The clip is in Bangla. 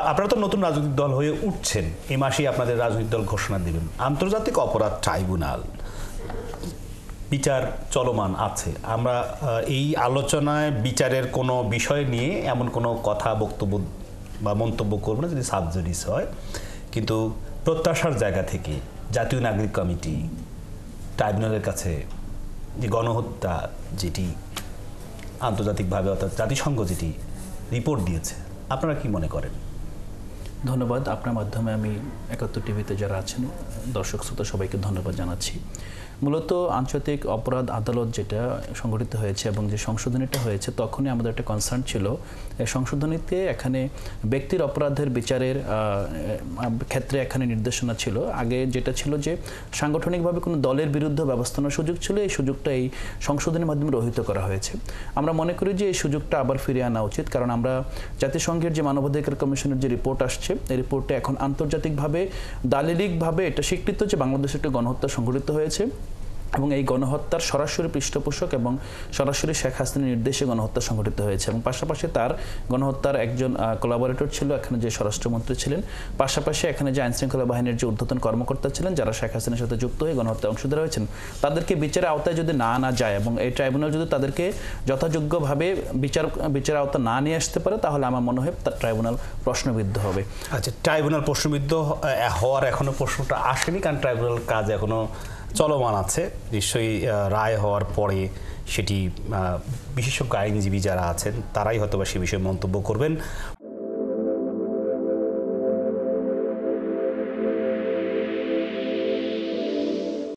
আপনারা তো নতুন রাজনৈতিক দল হয়ে উঠছেন, এই মাসেই আপনাদের রাজনৈতিক দল ঘোষণা দেবেন। আন্তর্জাতিক অপরাধ ট্রাইব্যুনাল বিচার চলমান আছে। আমরা এই আলোচনায় বিচারের কোনো বিষয় নিয়ে এমন কোনো কথা, বক্তব্য বা মন্তব্য করব না যদি সাবজুডিস হয়, কিন্তু প্রত্যাশার জায়গা থেকে জাতীয় নাগরিক কমিটি ট্রাইব্যুনালের কাছে যে গণহত্যা যেটি আন্তর্জাতিকভাবে অর্থাৎ জাতিসংঘ যেটি রিপোর্ট দিয়েছে, আপনারা কি মনে করেন? ধন্যবাদ। আপনার মাধ্যমে আমি ৭১ টিভিতে যারা আছেন দর্শক শ্রোতা সবাইকে ধন্যবাদ জানাচ্ছি। মূলত আন্তর্জাতিক অপরাধ আদালত যেটা সংগঠিত হয়েছে এবং যে সংশোধনীটা হয়েছে, তখনই আমাদের একটা কনসার্ন ছিল এই সংশোধনীতে এখানে ব্যক্তির অপরাধের বিচারের ক্ষেত্রে এখানে নির্দেশনা ছিল। আগে যেটা ছিল যে সাংগঠনিকভাবে কোনো দলের বিরুদ্ধে ব্যবস্থা নেওয়ার সুযোগ ছিল, এই সুযোগটা এই সংশোধনের মাধ্যমে রহিত করা হয়েছে। আমরা মনে করি যে এই সুযোগটা আবার ফিরিয়ে আনা উচিত, কারণ আমরা জাতিসংঘের যে মানবাধিকার কমিশনের যে রিপোর্ট আসছে, এই রিপোর্টে এখন আন্তর্জাতিকভাবে দালিলিকভাবে এটা স্বীকৃত যে বাংলাদেশে একটা গণহত্যা সংঘটিত হয়েছে এবং এই গণহত্যার সরাসরি পৃষ্ঠপোষক এবং সরাসরি শেখ হাসিনার নির্দেশে গণহত্যা সংঘটিত হয়েছে এবং পাশাপাশি তার গণহত্যার একজন কোলাবোরেটর ছিল এখানে যে স্বরাষ্ট্রমন্ত্রী ছিলেন, পাশাপাশি এখানে যে আইনশৃঙ্খলা বাহিনীর যে ঊর্ধ্বতন কর্মকর্তা ছিলেন যারা শেখ হাসিনার সাথে যুক্ত হয়ে গণহত্যার অংশীদার হয়েছেন, তাদেরকে বিচারের আওতায় যদি না আনা যায় এবং এই ট্রাইব্যুনাল যদি তাদেরকে যথাযোগ্যভাবে বিচার আওতা না নিয়ে আসতে পারে, তাহলে আমার মনে হয় তার ট্রাইব্যুনাল প্রশ্নবিদ্ধ হবে। আচ্ছা, ট্রাইব্যুনাল প্রশ্নবিদ্ধ হওয়ার এখনো প্রশ্নটা আসেনি, কারণ ট্রাইব্যুনাল কাজ এখনো চলমান আছে। নিশ্চয়ই রায় হওয়ার পরে সেটি বিশেষজ্ঞ আইনজীবী যারা আছেন তারাই হয়তো বা সে বিষয়ে মন্তব্য করবেন।